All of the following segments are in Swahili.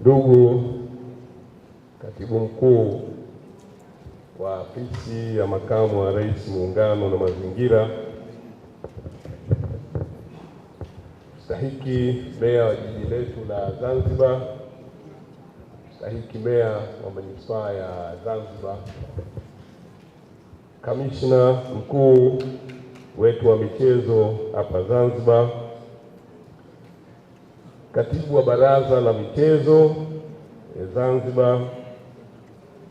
Ndugu Katibu Mkuu wa Ofisi ya Makamu wa Rais Muungano na Mazingira, Mstahiki Meya wa jiji letu la Zanzibar, Mstahiki Meya wa Manispaa ya Zanzibar, Kamishna Mkuu wetu wa michezo hapa Zanzibar, Katibu wa Baraza la Michezo Zanzibar,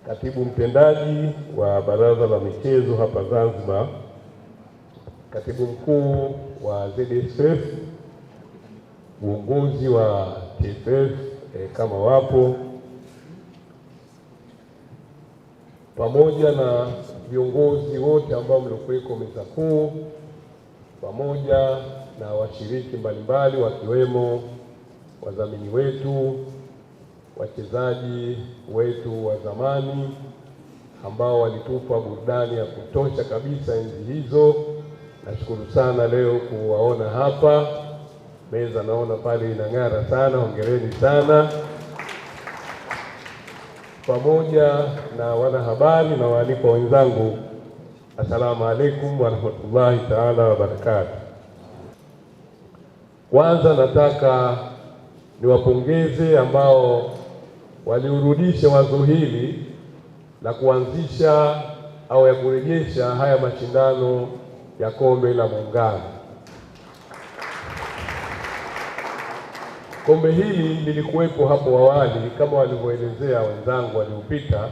Katibu Mtendaji wa Baraza la Michezo hapa Zanzibar, Katibu Mkuu wa ZSF, uongozi wa TFF kama wapo, pamoja na viongozi wote ambao mlikuweko meza kuu, pamoja na washiriki mbalimbali wakiwemo wadhamini wetu, wachezaji wetu wa zamani ambao walitupa burudani ya kutosha kabisa enzi hizo. Nashukuru sana leo kuwaona hapa. Meza naona pale inang'ara sana, hongereni sana. Pamoja na wanahabari na waalikwa wenzangu, assalamu alaikum warahmatullahi taala wabarakatuh. Kwanza nataka niwapongeze ambao waliurudisha wazo hili la kuanzisha au ya kurejesha haya mashindano ya Kombe la Muungano. Kombe hili lilikuwepo hapo awali kama walivyoelezea wenzangu waliopita,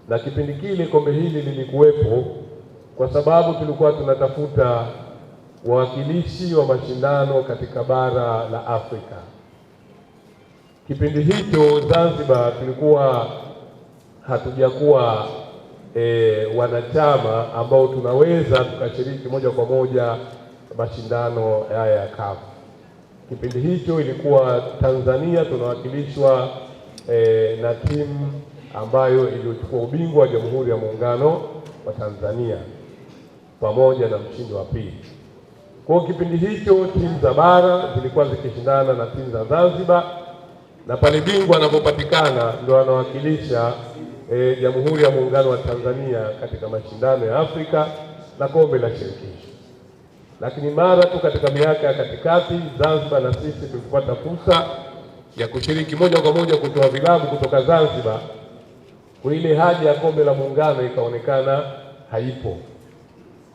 na kipindi kile kombe hili lilikuwepo kwa sababu tulikuwa tunatafuta wawakilishi wa mashindano katika bara la Afrika. Kipindi hicho Zanzibar tulikuwa hatujakuwa wanachama ambao tunaweza tukashiriki moja kwa moja mashindano haya ya CAF. Kipindi hicho ilikuwa Tanzania tunawakilishwa na timu ambayo iliyochukua ubingwa wa Jamhuri ya Muungano wa Tanzania pamoja na mshindi wa pili. Kwa kipindi hicho timu za bara zilikuwa zikishindana na timu za Zanzibar, na pale bingwa anapopatikana ndio anawakilisha Jamhuri ya Muungano wa Tanzania katika mashindano ya Afrika na kombe la shirikisho. Lakini mara tu katika miaka ya katikati Zanzibar na sisi tulipata fursa ya kushiriki moja kwa moja kutoa vilabu kutoka Zanzibar, kwa ile haja ya kombe la muungano ikaonekana haipo.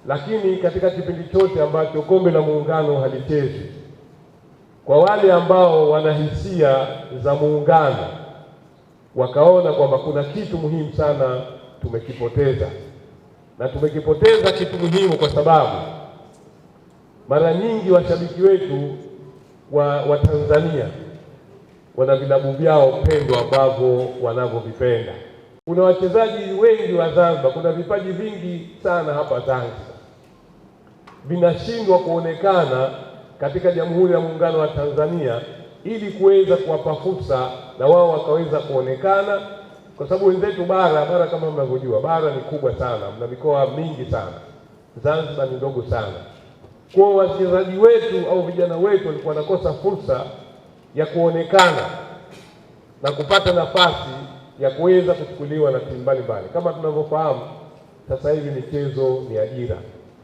Lakini katika kipindi chote ambacho kombe la muungano halichezwi, kwa wale ambao wana hisia za muungano wakaona kwamba kuna kitu muhimu sana tumekipoteza, na tumekipoteza kitu muhimu kwa sababu mara nyingi washabiki wetu wa Tanzania wana vilabu vyao pendwa ambavyo wanavyovipenda. Kuna wachezaji wengi wa Zanzibar, kuna vipaji vingi sana hapa Zanzibar vinashindwa kuonekana katika Jamhuri ya Muungano wa Tanzania ili kuweza kuwapa fursa na wao wakaweza kuonekana, kwa sababu wenzetu bara kama mnavyojua, bara ni kubwa sana, mna mikoa mingi sana, Zanzibar ni ndogo sana. Kwa wachezaji wetu au vijana wetu walikuwa wanakosa fursa ya kuonekana na kupata nafasi ya kuweza kuchukuliwa na timu mbalimbali. Kama tunavyofahamu sasa hivi michezo ni ajira.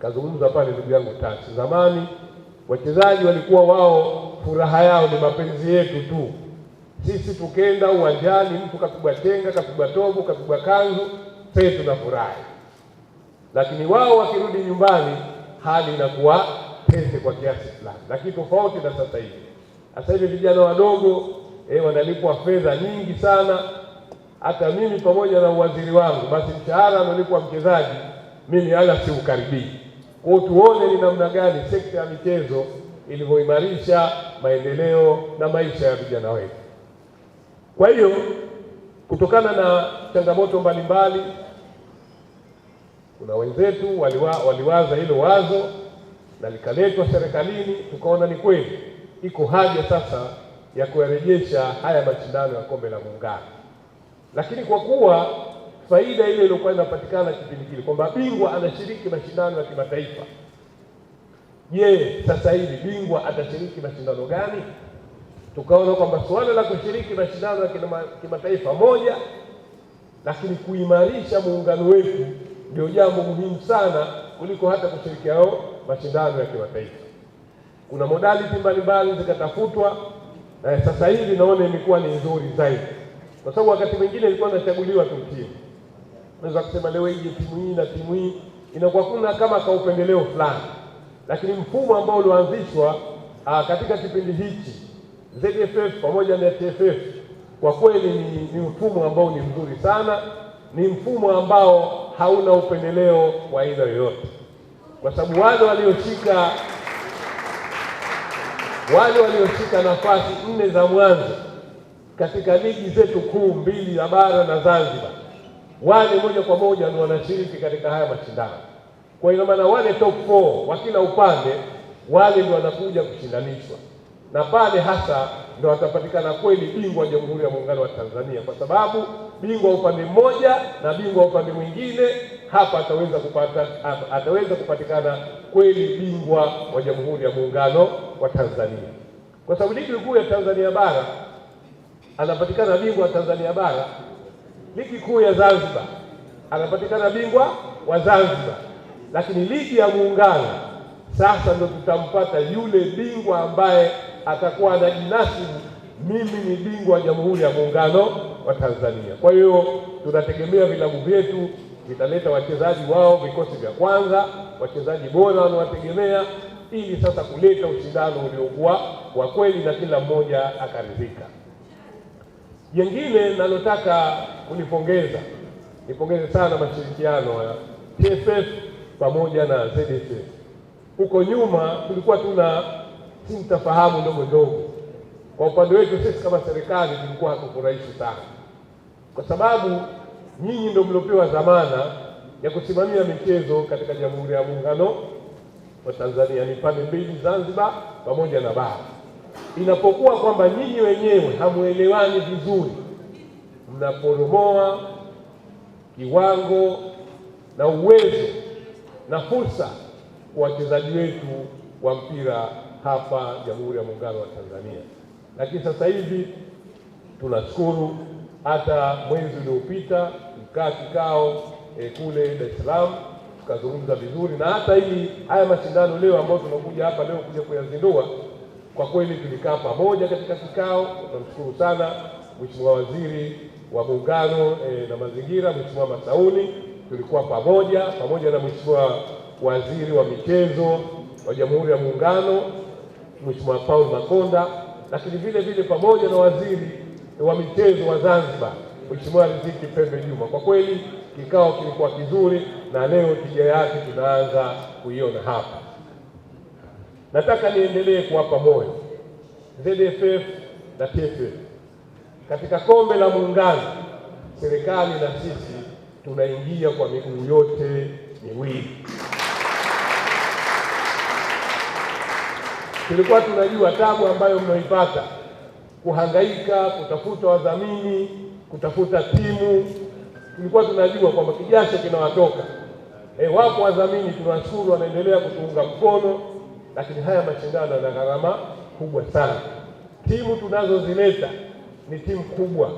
Kazungumza pale ndugu yangu Tachi, zamani wachezaji walikuwa wao furaha yao ni mapenzi yetu tu. Sisi tukenda uwanjani, mtu kapigwa tenga, kapigwa tobo, kapigwa kanzu, sisi tunafurahi. Lakini wao wakirudi nyumbani hali inakuwa pese kwa kiasi fulani. Lakini tofauti na sasa hivi. Sasa hivi vijana wadogo wanalipwa fedha nyingi sana. Hata mimi pamoja na uwaziri wangu, basi mshahara analipwa mchezaji mimi hala si ukaribii. Kwa tuone ni namna gani sekta ya michezo ilivyoimarisha maendeleo na maisha ya vijana wetu. Kwa hiyo kutokana na changamoto mbalimbali, kuna wenzetu waliwaza hilo wazo na likaletwa serikalini, tukaona ni kweli iko haja sasa ya kurejesha haya mashindano ya Kombe la Muungano. Lakini kwa kuwa faida ile iliyokuwa inapatikana kipindi kile kwamba bingwa anashiriki mashindano ya kimataifa, je, sasa hivi bingwa atashiriki mashindano gani? tukaona kwamba suala la kushiriki mashindano ya kimataifa moja, lakini kuimarisha muungano wetu ndio jambo muhimu sana kuliko hata kushiriki hao mashindano ya kimataifa. Kuna modality mbalimbali zikatafutwa, na sasa hivi naona imekuwa ni nzuri zaidi, kwa sababu wakati mwingine ilikuwa inachaguliwa tu timu. Unaweza kusema leo hii timu hii na timu hii, inakuwa kuna kama kaupendeleo fulani, lakini mfumo ambao ulioanzishwa katika kipindi hichi ZFF pamoja na TFF kwa kweli ni mfumo ambao ni mzuri sana, ni mfumo ambao hauna upendeleo wa aina yoyote, kwa sababu wale walioshika nafasi 4 za mwanzo katika ligi zetu kuu mbili za bara na Zanzibar, wale moja kwa moja ndio wanashiriki katika haya mashindano. Kwa hiyo maana wale top 4 wa kila upande wale ndio wanakuja kushindanishwa, na pale hasa ndio watapatikana kweli bingwa wa Jamhuri ya Muungano wa Tanzania, kwa sababu bingwa upande mmoja na bingwa upande mwingine, hapa ataweza kupatikana kweli bingwa wa Jamhuri ya Muungano wa Tanzania, kwa sababu ligi kuu ya Tanzania bara anapatikana bingwa wa Tanzania bara, ligi kuu ya Zanzibar anapatikana bingwa wa Zanzibar, lakini ligi ya Muungano sasa ndio tutampata yule bingwa ambaye atakuwa anajinasibu, mimi ni bingwa wa Jamhuri ya Muungano wa Tanzania. Kwa hiyo tunategemea vilabu vyetu vitaleta wachezaji wao vikosi vya kwanza, wachezaji bora wanawategemea, ili sasa kuleta ushindano uliokuwa wa kweli na kila mmoja akaridhika. Jengine nalotaka nipongeze sana mashirikiano ya TFF pamoja na ZFF. Huko nyuma tulikuwa tuna sintofahamu ndogo. Kwa upande wetu sisi kama serikali tulikuwa hatufurahishi sana, kwa sababu nyinyi ndio mliopewa dhamana ya kusimamia michezo katika Jamhuri ya Muungano wa Tanzania, ni pande mbili, Zanzibar pamoja na bara. Inapokuwa kwamba nyinyi wenyewe hamuelewani vizuri, mnaporomoa kiwango na uwezo na fursa kwa wachezaji wetu wa mpira hapa Jamhuri ya Muungano wa Tanzania. Lakini sasa hivi tunashukuru, hata mwezi uliopita tukaa kikao kule Dar es Salaam tukazungumza vizuri, na hata haya mashindano leo ambayo tunakuja hapa leo kuja kuyazindua, kwa kweli tulikaa pamoja katika kikao. Tunamshukuru sana Mheshimiwa Waziri wa Muungano na Mazingira, Mheshimiwa Masauni, tulikuwa pamoja na Mheshimiwa Waziri wa Michezo wa Jamhuri ya Muungano Mheshimiwa Paul Makonda, lakini vile pamoja na Waziri wa Michezo wa Zanzibar Mheshimiwa Riziki Pembe Juma. Kwa kweli kikao kilikuwa kizuri, na leo tija yake tunaanza kuiona hapa. Nataka niendelee kuwapa moyo ZFF na TFF. Katika kombe la Muungano, serikali na sisi tunaingia kwa miguu yote miwili. Tulikuwa tunajua tabu ambayo mnaipata, kuhangaika, kutafuta wadhamini, kutafuta timu. Tulikuwa tunajua kwamba kijasho kinawatoka. Wapo wadhamini, tunashukuru, wanaendelea kutuunga mkono, lakini haya mashindano yana gharama kubwa sana. Timu tunazozileta ni timu kubwa,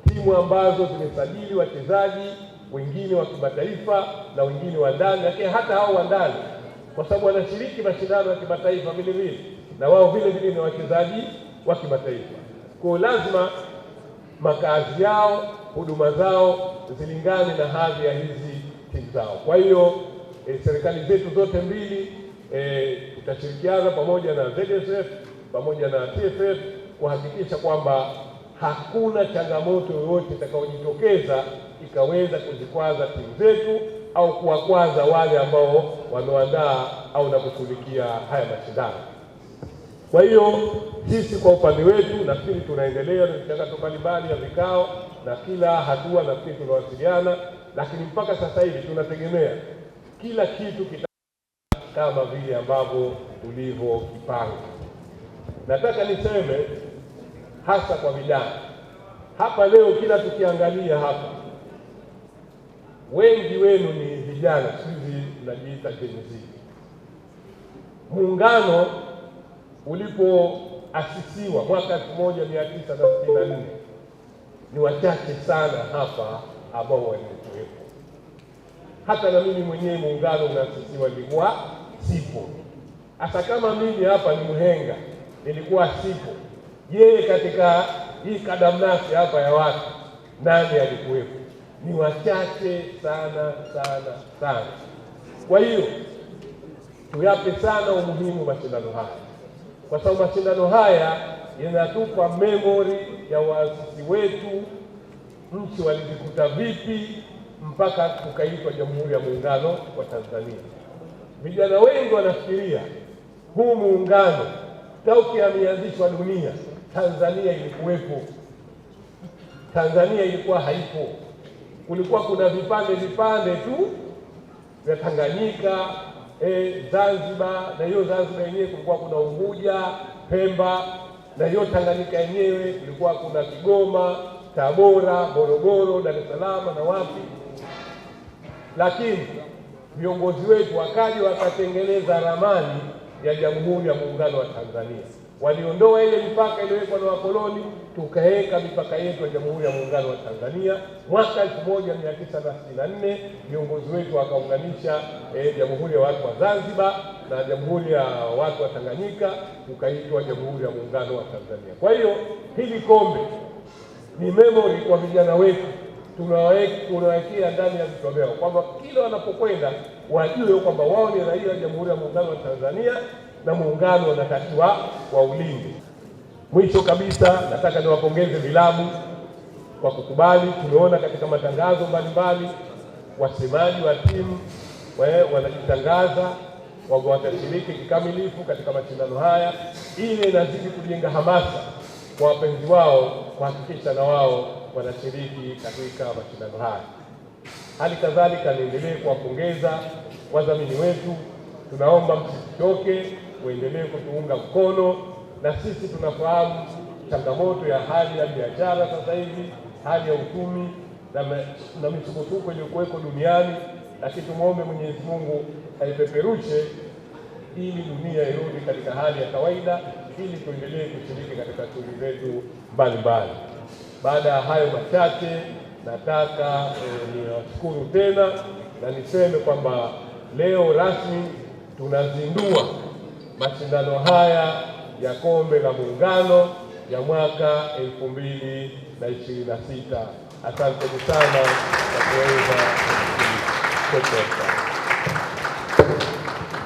timu ambazo zimesajili wachezaji wengine wa kimataifa na wengine wa ndani, lakini hata hao wa ndani, kwa sababu wanashiriki mashindano ya kimataifa vile, na wao vile ni wachezaji wa kimataifa. Kwa lazima makazi yao, huduma zao zilingane na hadhi ya hizi timu zao. Kwa hiyo serikali zetu zote mbili tutashirikiana pamoja na ZSF pamoja na TFF kuhakikisha kwamba hakuna changamoto yoyote itakayojitokeza ikaweza kuzikwaza timu zetu au kuwakwaza wale ambao wanaoandaa au na kushughulikia haya mashindano. Kwa hiyo sisi kwa upande wetu nafikiri tunaendelea na michakato mbalimbali ya vikao, na kila hatua nafikiri tunawasiliana, lakini mpaka sasa hivi tunategemea kila kitu kama vile ambavyo tulivyokipanga. Nataka niseme hasa kwa vijana hapa leo, kila tukiangalia hapa, wengi wenu ni vijana, sisi tunajiita Gen Z. Muungano yaliyoasisiwa mwaka 1964 ni wachache sana hapa ambao walikuwepo. Hata na mimi mwenyewe muungano unaasisiwa nilikuwa sipo. Hata kama mimi hapa ni mhenga nilikuwa sipo, je, katika hii kadamnasi hapa ya watu nani alikuwepo? Ni wachache sana sana sana. Kwa hiyo tuyape sana umuhimu mashindano haya, kwa sababu mashindano haya yanatupa memory ya waasisi wetu, nchi walijikuta vipi mpaka tukaitwa Jamhuri ya Muungano wa Tanzania. Vijana wengi wanafikiria huu muungano tangu umeanzishwa dunia Tanzania ilikuwepo. Tanzania ilikuwa haipo. Kulikuwa kuna vipande tu vya Tanganyika, Zanzibar, na hiyo Zanzibar yenyewe kulikuwa kuna Unguja, Pemba, na hiyo Tanganyika yenyewe kulikuwa kuna Kigoma, Tabora, Morogoro, Dar es Salaam na wapi. Lakini viongozi wetu wakaja wakatengeneza ramani ya Jamhuri ya Muungano wa Tanzania. Waliondoa ile mipaka iliyowekwa na wakoloni, tukaweka mipaka yetu ya Jamhuri ya Muungano wa Tanzania. Mwaka 1964 viongozi wetu wakaunganisha Jamhuri ya Watu wa Zanzibar na Jamhuri ya Watu wa Tanganyika, tukaitwa Jamhuri ya Muungano wa Tanzania. Kwa hiyo hili kombe ni memory kwa vijana wetu, tunawekea ndani ya vichwa vyao kwamba kila wanapokwenda wajue kwamba wao ni raia wa Jamhuri ya Muungano wa Tanzania na muungano unatakiwa wa ulinde. Mwisho kabisa, nataka niwapongeze vilabu kwa kukubali. Tumeona katika matangazo mbalimbali wasemaji wa timu wanajitangaza watashiriki kikamilifu katika mashindano haya, ili inazidi kujenga hamasa kwa wapenzi wao kuhakikisha na wao wanashiriki katika mashindano haya. Hali kadhalika niendelee kuwapongeza wadhamini wetu. Tunaomba msichoke, muendelee kutuunga mkono, na sisi tunafahamu changamoto ya hali ya biashara sasa hivi, hali ya uchumi na misukosuko iliyokuweko duniani, lakini tumuombe Mwenyezi Mungu aipeperushe ili dunia irudi katika hali ya kawaida, ili tuendelee kushiriki katika shughuli zetu mbalimbali. Baada ya hayo machache, nataka niwashukuru tena na niseme kwamba leo rasmi tunazindua mashindano haya ya Kombe la Muungano ya mwaka 2026. Asanteni sana kwa kuweza kusikiliza.